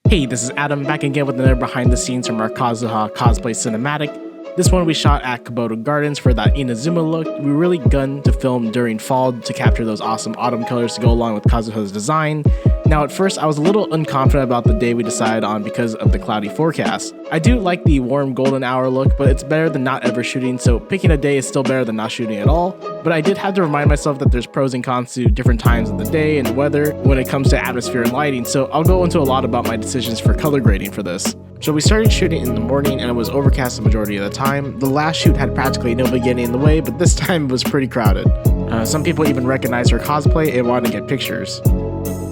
Hey, this is Adam, back again with another behind the scenes from our Kazuha Cosplay cinematic. This one we shot at Kabuto Gardens for that Inazuma look. We really gunned to film during fall to capture those awesome autumn colors to go along with Kazuha's design. Now at first I was a little unconfident about the day we decided on because of the cloudy forecast. I do like the warm golden hour look, but it's better than not ever shooting, so picking a day is still better than not shooting at all. But I did have to remind myself that there's pros and cons to different times of the day and weather when it comes to atmosphere and lighting, so I'll go into a lot about my decisions for color grading for this. So we started shooting in the morning and it was overcast the majority of the time. The last shoot had practically nobody getting in the way, but this time it was pretty crowded. Some people even recognized her cosplay and wanted to get pictures.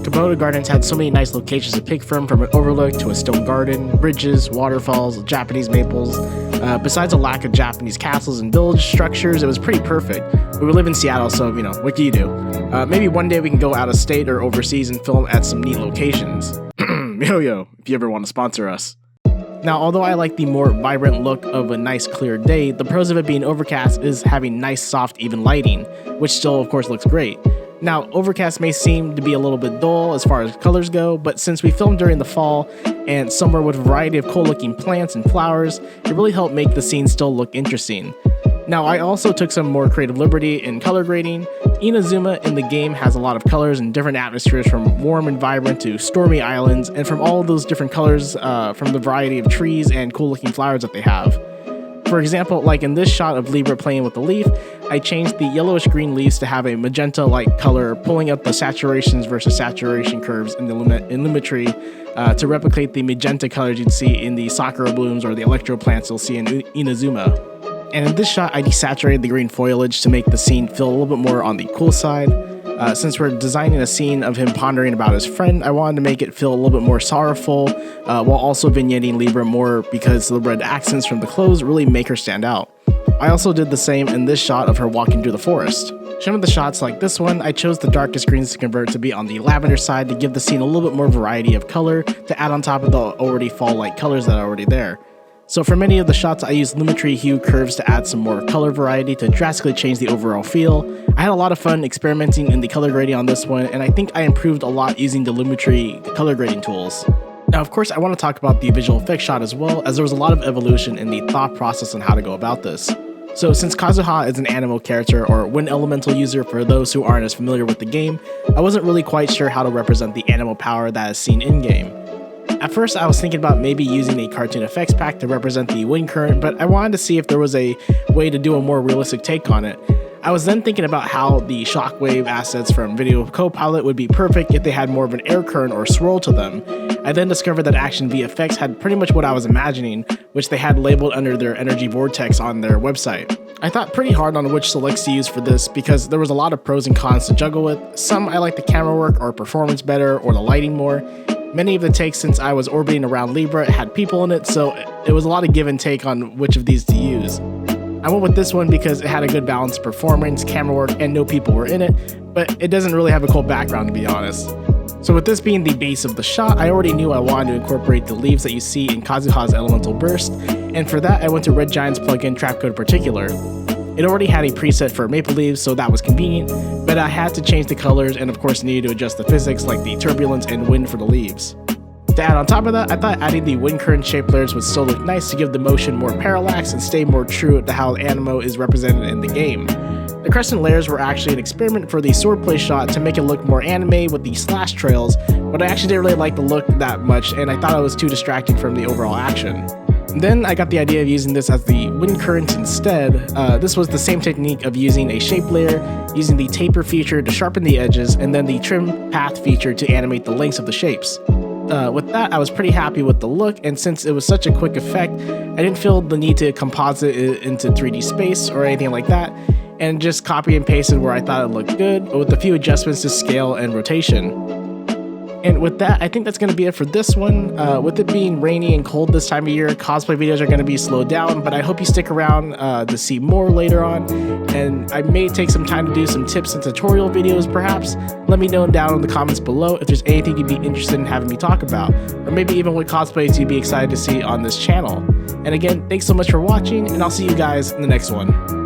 Kabuto Gardens had so many nice locations to pick from an overlook to a stone garden, bridges, waterfalls, Japanese maples. Besides a lack of Japanese castles and village structures, it was pretty perfect. We live in Seattle, so what can you do? Maybe one day we can go out of state or overseas and film at some neat locations. Yo, if you ever want to sponsor us. Now, although I like the more vibrant look of a nice clear day, the pros of it being overcast is having nice soft even lighting, which still of course looks great. Now, overcast may seem to be a little bit dull as far as colors go, but since we filmed during the fall and somewhere with a variety of cool looking plants and flowers, it really helped make the scene still look interesting. Now, I also took some more creative liberty in color grading. Inazuma in the game has a lot of colors and different atmospheres, from warm and vibrant to stormy islands, and from all of those different colors from the variety of trees and cool looking flowers that they have. For example, like in this shot of Libra playing with the leaf, I changed the yellowish green leaves to have a magenta-like color, pulling up the saturations versus saturation curves in the lumetri to replicate the magenta colors you'd see in the sakura blooms or the electro plants you'll see in Inazuma. And in this shot, I desaturated the green foliage to make the scene feel a little bit more on the cool side. Since we're designing a scene of him pondering about his friend, I wanted to make it feel a little bit more sorrowful, while also vignetting Libra more because the red accents from the clothes really make her stand out. I also did the same in this shot of her walking through the forest. Some of the shots like this one, I chose the darkest greens to convert to be on the lavender side to give the scene a little bit more variety of color to add on top of the already fall-like colors that are already there. So for many of the shots, I used lumetri hue curves to add some more color variety to drastically change the overall feel. I had a lot of fun experimenting in the color grading on this one, and I think I improved a lot using the lumetri color grading tools. Now, of course, I want to talk about the visual effects shot as well, as there was a lot of evolution in the thought process on how to go about this. So since Kazuha is an animo character, or wind elemental user for those who aren't as familiar with the game, I wasn't really quite sure how to represent the animo power that is seen in-game. At first, I was thinking about maybe using a cartoon effects pack to represent the wind current, but I wanted to see if there was a way to do a more realistic take on it. I was then thinking about how the shockwave assets from Video Copilot would be perfect if they had more of an air current or swirl to them. I then discovered that Action VFX had pretty much what I was imagining, which they had labeled under their energy vortex on their website. I thought pretty hard on which selects to use for this because there was a lot of pros and cons to juggle with. Some I liked the camera work or performance better or the lighting more. Many of the takes, since I was orbiting around Libra, had people in it, so it was a lot of give and take on which of these to use. I went with this one because it had a good balance of performance, camera work, and no people were in it, but it doesn't really have a cool background, to be honest. So with this being the base of the shot, I already knew I wanted to incorporate the leaves that you see in Kazuha's Elemental Burst, and for that I went to Red Giant's plugin Trapcode Particular. It already had a preset for maple leaves, so that was convenient, but I had to change the colors and of course needed to adjust the physics like the turbulence and wind for the leaves. To add on top of that, I thought adding the wind current shape layers would still look nice to give the motion more parallax and stay more true to how animo is represented in the game. The crescent layers were actually an experiment for the swordplay shot to make it look more anime with the slash trails, but I actually didn't really like the look that much and I thought it was too distracting from the overall action. Then I got the idea of using this as the wind current instead. This was the same technique of using a shape layer, using the taper feature to sharpen the edges, and then the trim path feature to animate the lengths of the shapes. With that, I was pretty happy with the look, and since it was such a quick effect, I didn't feel the need to composite it into 3D space or anything like that, and just copy and pasted where I thought it looked good, with a few adjustments to scale and rotation. And with that, I think that's going to be it for this one. With it being rainy and cold this time of year, cosplay videos are going to be slowed down, but I hope you stick around to see more later on. And I may take some time to do some tips and tutorial videos perhaps. Let me know down in the comments below if there's anything you'd be interested in having me talk about, or maybe even what cosplays you'd be excited to see on this channel. And again, thanks so much for watching, and I'll see you guys in the next one.